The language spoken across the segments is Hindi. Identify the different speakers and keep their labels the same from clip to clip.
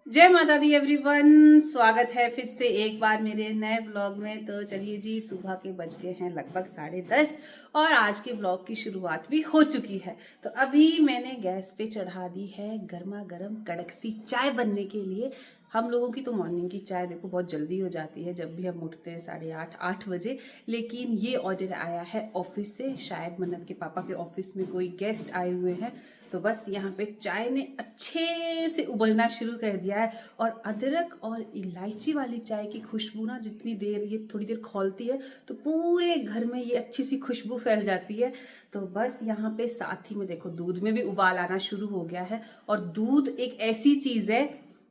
Speaker 1: जय माता दी एवरीवन, स्वागत है फिर से एक बार मेरे नए व्लॉग में। तो चलिए जी, सुबह के बज गए हैं लगभग 10:30 और आज के व्लॉग की शुरुआत भी हो चुकी है। तो अभी मैंने गैस पे चढ़ा दी है गर्मा गर्म कड़क सी चाय बनने के लिए। हम लोगों की तो मॉर्निंग की चाय देखो बहुत जल्दी हो जाती है जब भी हम उठते हैं 8:30 लेकिन ये ऑर्डर आया है ऑफिस से, शायद मन्नत के पापा के ऑफिस में कोई गेस्ट आए हुए हैं। तो बस यहाँ पे चाय ने अच्छे से उबलना शुरू कर दिया है और अदरक और इलायची वाली चाय की खुशबू ना जितनी देर ये थोड़ी देर खौलती है तो पूरे घर में ये अच्छी सी खुशबू फैल जाती है। तो बस यहाँ पे साथ ही में देखो दूध में भी उबाल आना शुरू हो गया है। और दूध एक ऐसी चीज़ है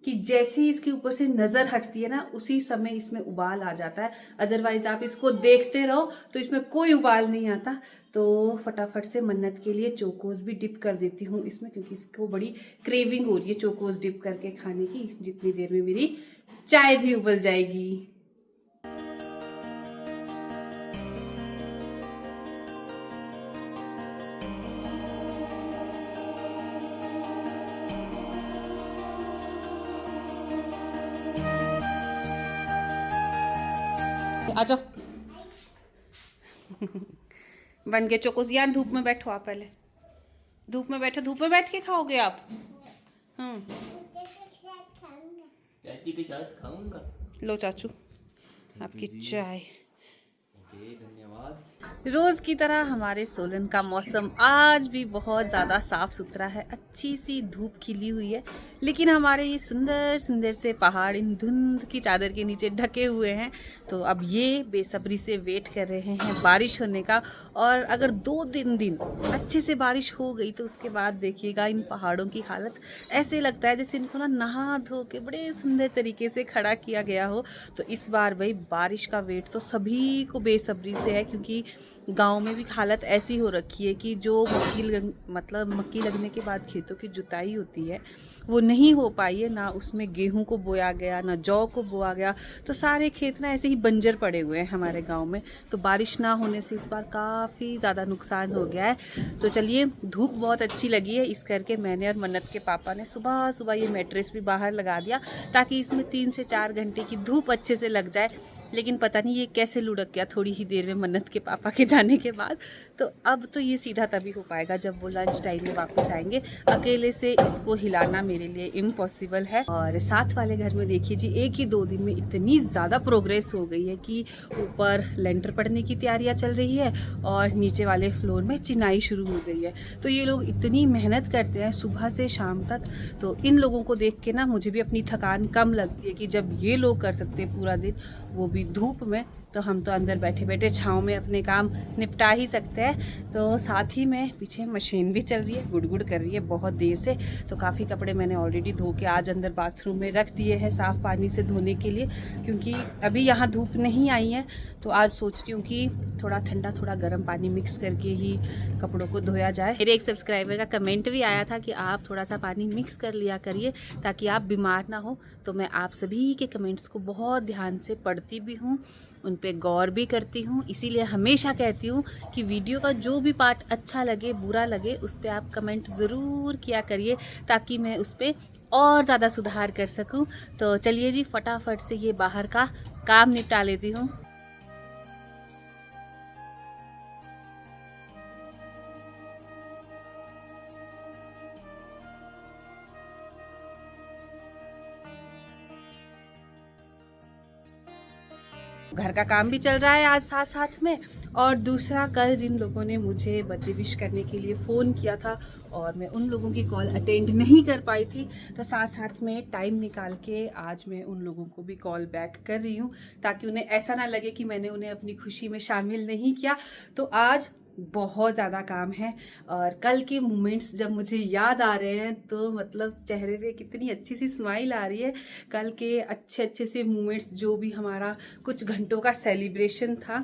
Speaker 1: कि जैसे ही इसके ऊपर से नजर हटती है ना उसी समय इसमें उबाल आ जाता है, अदरवाइज आप इसको देखते रहो तो इसमें कोई उबाल नहीं आता। तो फटाफट से मन्नत के लिए चोकोस भी डिप कर देती हूँ इसमें, क्योंकि इसको बड़ी क्रेविंग हो रही है चोकोस डिप करके खाने की। जितनी देर में मेरी चाय भी उबल जाएगी। आ जाओ बन के चोकोस। यार धूप में बैठो, आप पहले धूप में बैठो, धूप में बैठ के खाओगे आप।
Speaker 2: चाची के साथ खाऊंगा।
Speaker 1: लो चाचू आपकी चाय।
Speaker 2: ओके, धन्यवाद।
Speaker 1: रोज की तरह हमारे सोलन का मौसम आज भी बहुत ज़्यादा साफ सुथरा है, अच्छी सी धूप खिली हुई है। लेकिन हमारे ये सुंदर सुंदर से पहाड़ इन धुंध की चादर के नीचे ढके हुए हैं। तो अब ये बेसब्री से वेट कर रहे हैं बारिश होने का। और अगर 2-3 दिन अच्छे से बारिश हो गई तो उसके बाद देखिएगा इन पहाड़ों की हालत ऐसे लगता है जैसे इनको ना नहा धो के बड़े सुंदर तरीके से खड़ा किया गया हो। तो इस बार भाई बारिश का वेट तो सभी को बेसब्री से है, क्योंकि गांव में भी हालत ऐसी हो रखी है कि जो मक्की लगने के बाद खेतों की जुताई होती है वो नहीं हो पाई है। ना उसमें गेहूं को बोया गया, ना जौ को बोया गया। तो सारे खेत ना ऐसे ही बंजर पड़े हुए हैं हमारे गांव में। तो बारिश ना होने से इस बार काफ़ी ज़्यादा नुकसान हो गया है। तो चलिए, धूप बहुत अच्छी लगी है, इस करके मैंने और मन्नत के पापा ने सुबह सुबह ये मैट्रेस भी बाहर लगा दिया ताकि इसमें 3 से 4 घंटे की धूप अच्छे से लग जाए। लेकिन पता नहीं ये कैसे लुढ़क गया थोड़ी ही देर में मन्नत के पापा के जाने के बाद। तो अब तो ये सीधा तभी हो पाएगा जब वो लंच टाइम में वापस आएंगे। अकेले से इसको हिलाना मेरे लिए इम्पॉसिबल है। और साथ वाले घर में देखिए जी, 1 ही 2 दिन में इतनी ज़्यादा प्रोग्रेस हो गई है कि ऊपर लेंटर पड़ने की तैयारियां चल रही है और नीचे वाले फ्लोर में चिनाई शुरू हो गई है। तो ये लोग इतनी मेहनत करते हैं सुबह से शाम तक। तो इन लोगों को देख के ना मुझे भी अपनी थकान कम लगती है कि जब ये लोग कर सकते हैं पूरा दिन, वो भी धूप में, तो हम तो अंदर बैठे बैठे छाँव में अपने काम निपटा ही सकते हैं। तो साथ ही में पीछे मशीन भी चल रही है, गुड़गुड़ कर रही है बहुत देर से। तो काफ़ी कपड़े मैंने ऑलरेडी धो के आज अंदर बाथरूम में रख दिए हैं साफ़ पानी से धोने के लिए, क्योंकि अभी यहाँ धूप नहीं आई है। तो आज सोच रही हूँ कि थोड़ा ठंडा थोड़ा गर्म पानी मिक्स करके ही कपड़ों को धोया जाए। मेरे एक सब्सक्राइबर का कमेंट भी आया था कि आप थोड़ा सा पानी मिक्स कर लिया करिए ताकि आप बीमार ना हो। तो मैं आप सभी के कमेंट्स को बहुत ध्यान से पढ़ती भी हूँ, उन पे गौर भी करती हूँ। इसीलिए हमेशा कहती हूँ कि वीडियो का जो भी पार्ट अच्छा लगे बुरा लगे उस पर आप कमेंट ज़रूर किया करिए ताकि मैं उस पर और ज़्यादा सुधार कर सकूँ। तो चलिए जी, फटाफट से ये बाहर का काम निपटा लेती हूँ। घर का काम भी चल रहा है आज साथ साथ में। और दूसरा, कल जिन लोगों ने मुझे बर्थडे विश करने के लिए फ़ोन किया था और मैं उन लोगों की कॉल अटेंड नहीं कर पाई थी, तो साथ साथ में टाइम निकाल के आज मैं उन लोगों को भी कॉल बैक कर रही हूँ ताकि उन्हें ऐसा ना लगे कि मैंने उन्हें अपनी खुशी में शामिल नहीं किया। तो आज बहुत ज़्यादा काम है और कल के मोमेंट्स जब मुझे याद आ रहे हैं तो मतलब चेहरे पे कितनी अच्छी सी स्माइल आ रही है। कल के अच्छे अच्छे से मोमेंट्स, जो भी हमारा कुछ घंटों का सेलिब्रेशन था,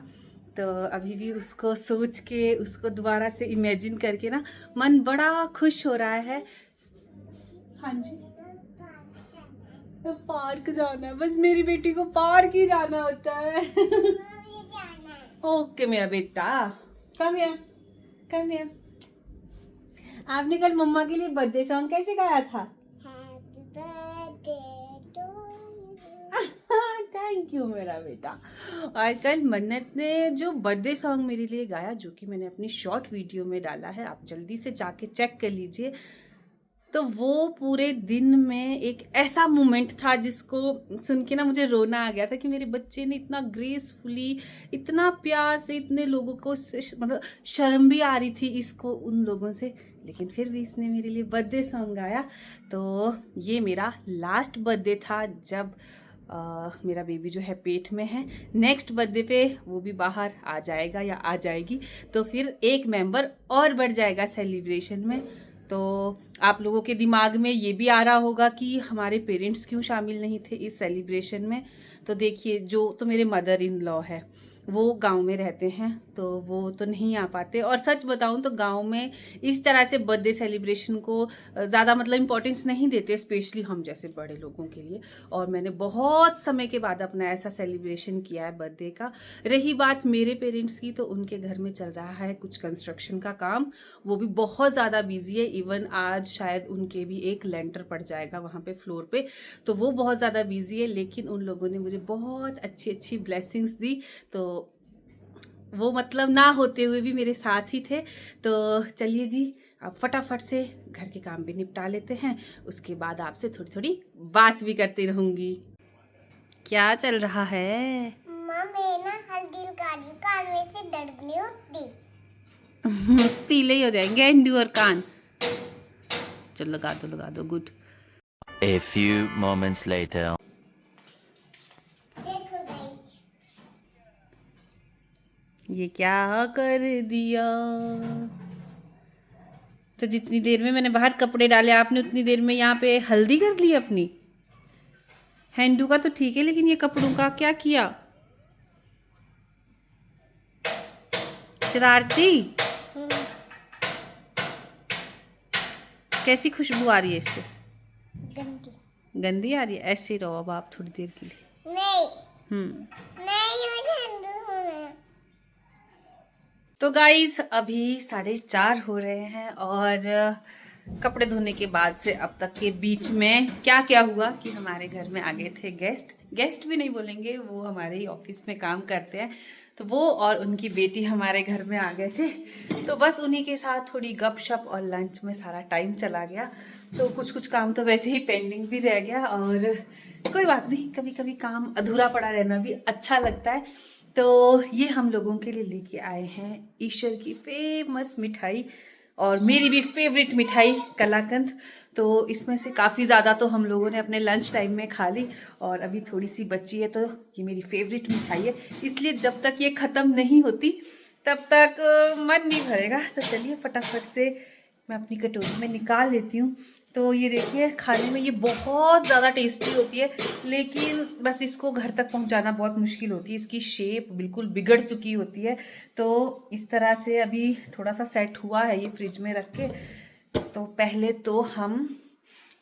Speaker 1: तो अभी भी उसको सोच के उसको दोबारा से इमेजिन करके ना मन बड़ा खुश हो रहा है। हाँ जी, तो पार्क जाना है, बस मेरी बेटी को पार्क ही जाना होता है। ओके मेरा बेटा, कम हियर, कम हियर। आपने कल मम्मा के लिए बर्थडे सॉन्ग कैसे गाया था?
Speaker 3: Happy birthday
Speaker 1: थैंक यू मेरा बेटा। और कल मन्नत ने जो बर्थडे सॉन्ग मेरे लिए गाया, जो कि मैंने अपनी शॉर्ट वीडियो में डाला है, आप जल्दी से जाके चेक कर लीजिए। तो वो पूरे दिन में एक ऐसा मोमेंट था जिसको सुन के ना मुझे रोना आ गया था कि मेरे बच्चे ने इतना ग्रेसफुली, इतना प्यार से, इतने लोगों को मतलब शर्म भी आ रही थी इसको उन लोगों से, लेकिन फिर भी इसने मेरे लिए बर्थडे सॉन्ग गाया। तो ये मेरा लास्ट बर्थडे था जब मेरा बेबी जो है पेट में है। नेक्स्ट बर्थडे पे वो भी बाहर आ जाएगा या आ जाएगी, तो फिर एक मेंबर और बढ़ जाएगा सेलिब्रेशन में। तो आप लोगों के दिमाग में ये भी आ रहा होगा कि हमारे पेरेंट्स क्यों शामिल नहीं थे इस सेलिब्रेशन में। तो देखिए, जो तो मेरे मदर इन लॉ है वो गांव में रहते हैं, तो वो तो नहीं आ पाते। और सच बताऊं तो गांव में इस तरह से बर्थडे सेलिब्रेशन को ज़्यादा मतलब इम्पोर्टेंस नहीं देते, स्पेशली हम जैसे बड़े लोगों के लिए। और मैंने बहुत समय के बाद अपना ऐसा सेलिब्रेशन किया है बर्थडे का। रही बात मेरे पेरेंट्स की, तो उनके घर में चल रहा है कुछ कंस्ट्रक्शन का काम, वो भी बहुत ज़्यादा बिजी है। इवन आज शायद उनके भी एक लेंटर पड़ जाएगा वहाँ पे फ्लोर पे, तो वो बहुत ज़्यादा बिजी है। लेकिन उन लोगों ने मुझे बहुत अच्छी अच्छी ब्लेसिंग्स दी, तो वो मतलब ना होते हुए भी मेरे साथ ही थे। तो चलिए जी, अब फटाफट से घर के काम भी निपटा लेते हैं, उसके बाद आपसे थोड़ी थोड़ी बात भी करती रहूंगी। क्या चल रहा है?
Speaker 3: माँ मैं ना हल्दी लगा दी, कान में से दर्द नहीं होती।
Speaker 1: पीले ही हो जाएंगे एंडू और कान। चलो लगा दो, good.
Speaker 4: A few moments later.
Speaker 3: देखो गाइस,
Speaker 1: ये क्या कर दिया? तो जितनी देर में मैंने बाहर कपड़े डाले, आपने उतनी देर में यहाँ पे हल्दी कर ली अपनी। हैंडू का तो ठीक है, लेकिन ये कपड़ों का क्या किया? शरारती। कैसी खुशबू आ रही है इससे?
Speaker 3: गंदी
Speaker 1: गंदी आ रही है? ऐसे रहो अब आप थोड़ी देर के लिए।
Speaker 3: नहीं नहीं, मुझे हिंदू होना।
Speaker 1: तो गाइस अभी 4:30 हो रहे हैं, और कपड़े धोने के बाद से अब तक के बीच में क्या क्या हुआ कि हमारे घर में आ गए थे गेस्ट भी नहीं बोलेंगे, वो हमारे ही ऑफिस में काम करते हैं, तो वो और उनकी बेटी हमारे घर में आ गए थे। तो बस उन्हीं के साथ थोड़ी गपशप और लंच में सारा टाइम चला गया। तो कुछ काम तो वैसे ही पेंडिंग भी रह गया, और कोई बात नहीं, कभी कभी काम अधूरा पड़ा रहना भी अच्छा लगता है। तो ये हम लोगों के लिए लेके आए हैं ईश्वर की फेमस मिठाई, और मेरी भी फेवरेट मिठाई कलाकंद। तो इसमें से काफ़ी ज़्यादा तो हम लोगों ने अपने लंच टाइम में खा ली, और अभी थोड़ी सी बची है। तो ये मेरी फेवरेट मिठाई है, इसलिए जब तक ये ख़त्म नहीं होती तब तक मन नहीं भरेगा। तो चलिए फटाफट से मैं अपनी कटोरी में निकाल लेती हूँ। तो ये देखिए, खाने में ये बहुत ज़्यादा टेस्टी होती है, लेकिन बस इसको घर तक पहुंचाना बहुत मुश्किल होती है। इसकी शेप बिल्कुल बिगड़ चुकी होती है। तो इस तरह से अभी थोड़ा सा सेट हुआ है ये फ्रिज में रख के। तो पहले तो हम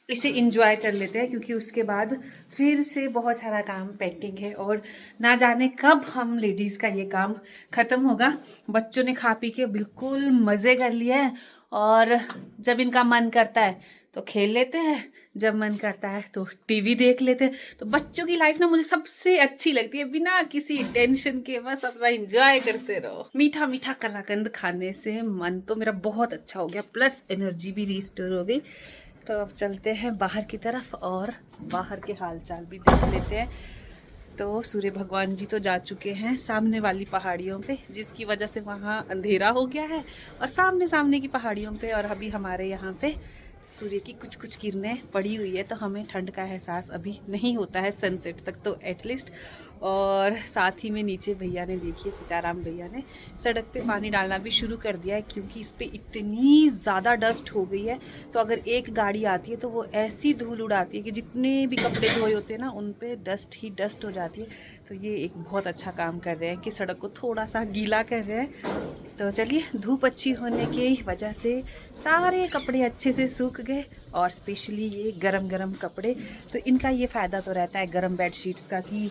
Speaker 1: इसे इंजॉय कर लेते हैं, क्योंकि उसके बाद फिर से बहुत सारा काम पेंडिंग है, और ना जाने कब हम लेडीज़ का ये काम ख़त्म होगा। बच्चों ने खा पी के बिल्कुल मज़े कर लिए हैं, और जब इनका मन करता है तो खेल लेते हैं, जब मन करता है तो टीवी देख लेते हैं। तो बच्चों की लाइफ ना मुझे सबसे अच्छी लगती है, बिना किसी टेंशन के बस अपना एंजॉय करते रहो। मीठा मीठा कलाकंद खाने से मन तो मेरा बहुत अच्छा हो गया, प्लस एनर्जी भी रिस्टोर हो गई। तो अब चलते हैं बाहर की तरफ और बाहर के हालचाल भी देख लेते हैं। तो सूर्य भगवान जी तो जा चुके हैं सामने वाली पहाड़ियों पे, जिसकी वजह से वहाँ अंधेरा हो गया है, और सामने की पहाड़ियों पे और अभी हमारे यहाँ पे सूर्य की कुछ किरणें पड़ी हुई है। तो हमें ठंड का एहसास अभी नहीं होता है सनसेट तक तो एटलीस्ट। और साथ ही में नीचे भैया ने, देखिए सीताराम भैया ने सड़क पे पानी डालना भी शुरू कर दिया है, क्योंकि इस पे इतनी ज़्यादा डस्ट हो गई है। तो अगर एक गाड़ी आती है तो वो ऐसी धूल उड़ाती है कि जितने भी कपड़े धोए होते हैं ना, उन पे डस्ट ही डस्ट हो जाती है। तो ये एक बहुत अच्छा काम कर रहे हैं कि सड़क को थोड़ा सा गीला कर रहे हैं। तो चलिए, धूप अच्छी होने की वजह से सारे कपड़े अच्छे से सूख गए, और स्पेशली ये गरम कपड़े। तो इनका ये फ़ायदा तो रहता है गरम बेडशीट्स का कि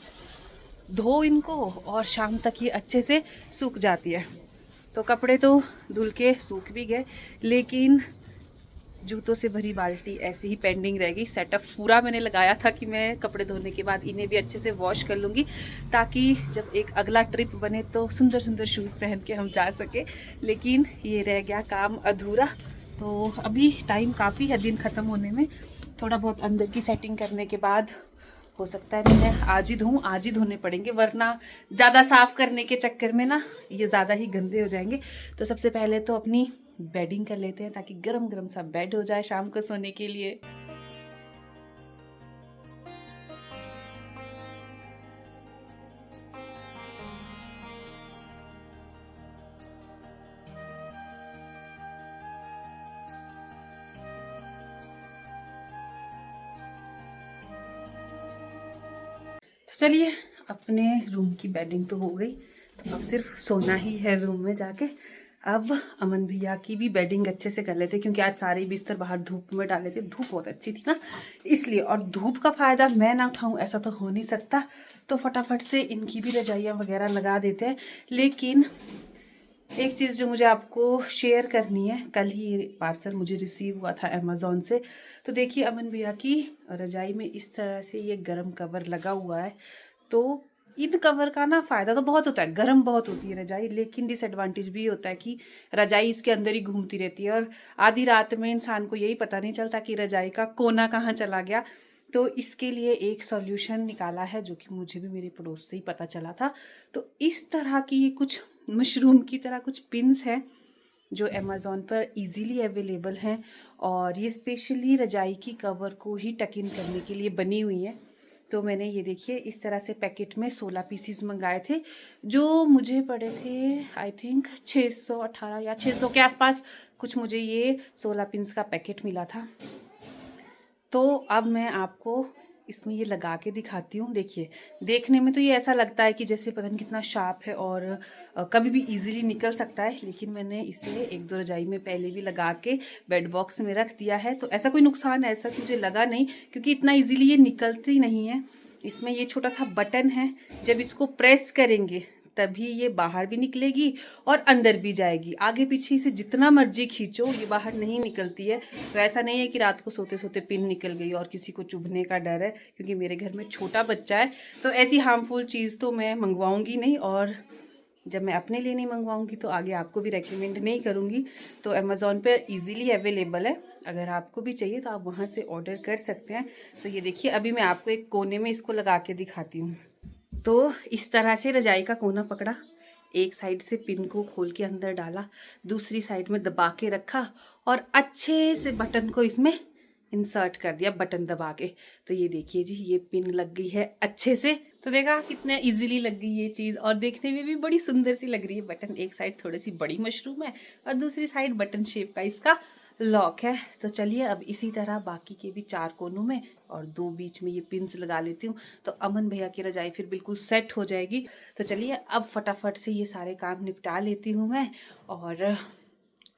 Speaker 1: धो इनको और शाम तक ये अच्छे से सूख जाती है। तो कपड़े तो धुल के सूख भी गए, लेकिन जूतों से भरी बाल्टी ऐसे ही पेंडिंग रह गई। सेटअप पूरा मैंने लगाया था कि मैं कपड़े धोने के बाद इन्हें भी अच्छे से वॉश कर लूँगी, ताकि जब एक अगला ट्रिप बने तो सुंदर सुंदर शूज़ पहन के हम जा सके। लेकिन ये रह गया काम अधूरा। तो अभी टाइम काफ़ी है दिन ख़त्म होने में। थोड़ा बहुत अंदर की सेटिंग करने के बाद हो सकता है मैं आज ही धोने पड़ेंगे, वरना ज़्यादा साफ़ करने के चक्कर में ना ये ज़्यादा ही गंदे हो जाएंगे। तो सबसे पहले तो अपनी बेडिंग कर लेते हैं, ताकि गरम गरम सा बेड हो जाए शाम को सोने के लिए। चलिए, अपने रूम की बेडिंग तो हो गई, तो अब सिर्फ सोना ही है रूम में जाके। अब अमन भैया की भी बेडिंग अच्छे से कर लेते, क्योंकि आज सारे बिस्तर बाहर धूप में डाले थे। धूप बहुत अच्छी थी ना, इसलिए। और धूप का फ़ायदा मैं ना उठाऊं ऐसा तो हो नहीं सकता। तो फटाफट से इनकी भी रजाइयाँ वगैरह लगा देते हैं। लेकिन एक चीज़ जो मुझे आपको शेयर करनी है, कल ही ये पार्सल मुझे रिसीव हुआ था अमेज़ॉन से। तो देखिए, अमन भैया की रजाई में इस तरह से ये गर्म कवर लगा हुआ है। तो इन कवर का ना फ़ायदा तो बहुत होता है, गर्म बहुत होती है रजाई, लेकिन डिसएडवांटेज भी होता है कि रजाई इसके अंदर ही घूमती रहती है, और आधी रात में इंसान को यही पता नहीं चलता कि रजाई का कोना कहाँ चला गया। तो इसके लिए एक सॉल्यूशन निकाला है, जो कि मुझे भी मेरे पड़ोस से ही पता चला था। तो इस तरह की कुछ मशरूम की तरह कुछ पिन्स हैं, जो अमेज़ॉन पर इजीली अवेलेबल हैं, और ये स्पेशली रजाई की कवर को ही टक इन करने के लिए बनी हुई है। तो मैंने ये देखिए इस तरह से पैकेट में 16 पीसीस मंगाए थे, जो मुझे पड़े थे आई थिंक 618 या 600 के आसपास कुछ मुझे ये 16 पिन्स का पैकेट मिला था। तो अब मैं आपको इसमें ये लगा के दिखाती हूँ। देखिए, देखने में तो ये ऐसा लगता है कि जैसे पता नहीं कितना शार्प है और कभी भी इजीली निकल सकता है, लेकिन मैंने इसे 1-2 रजाई में पहले भी लगा के बेड बॉक्स में रख दिया है। तो ऐसा कोई नुकसान ऐसा मुझे लगा नहीं, क्योंकि इतना इजीली ये निकलती नहीं है। इसमें ये छोटा सा बटन है, जब इसको प्रेस करेंगे तभी ये बाहर भी निकलेगी और अंदर भी जाएगी। आगे पीछे से जितना मर्जी खींचो ये बाहर नहीं निकलती है। तो ऐसा नहीं है कि रात को सोते सोते पिन निकल गई और किसी को चुभने का डर है, क्योंकि मेरे घर में छोटा बच्चा है। तो ऐसी हार्मफुल चीज़ तो मैं मंगवाऊंगी नहीं, और जब मैं अपने लिए नहीं मंगवाऊंगी तो आगे आपको भी रेकमेंड नहीं करूंगी। तो अमेज़ॉन पर इजीली अवेलेबल है, अगर आपको भी चाहिए तो आप वहाँ से ऑर्डर कर सकते हैं। तो ये देखिए, अभी मैं आपको एक कोने में इसको लगा के दिखाती हूँ। तो इस तरह से रजाई का कोना पकड़ा, एक साइड से पिन को खोल के अंदर डाला, दूसरी साइड में दबा के रखा, और अच्छे से बटन को इसमें इंसर्ट कर दिया बटन दबा के। तो ये देखिए जी, ये पिन लग गई है अच्छे से। तो देखा कितना इजीली लग गई ये चीज़, और देखने में भी बड़ी सुंदर सी लग रही है। बटन एक साइड थोड़ी सी बड़ी मशरूम है और दूसरी साइड बटन शेप का इसका लॉक है। तो चलिए, अब इसी तरह बाकी के भी 4 कोनों में और 2 बीच में ये पिन्स लगा लेती हूँ। तो अमन भैया की रजाई फिर बिल्कुल सेट हो जाएगी। तो चलिए, अब फटाफट से ये सारे काम निपटा लेती हूँ मैं, और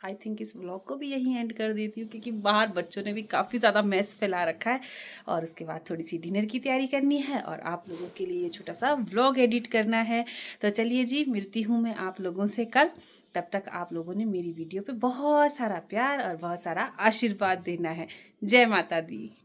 Speaker 1: आई थिंक इस व्लॉग को भी यहीं एंड कर देती हूँ, क्योंकि बाहर बच्चों ने भी काफ़ी ज़्यादा मैस फैला रखा है। और उसके बाद थोड़ी सी डिनर की तैयारी करनी है, और आप लोगों के लिए छोटा सा व्लॉग एडिट करना है। तो चलिए जी, मिलती हूँ मैं आप लोगों से कल। तब तक आप लोगों ने मेरी वीडियो पे बहुत सारा प्यार और बहुत सारा आशीर्वाद देना है। जय माता दी।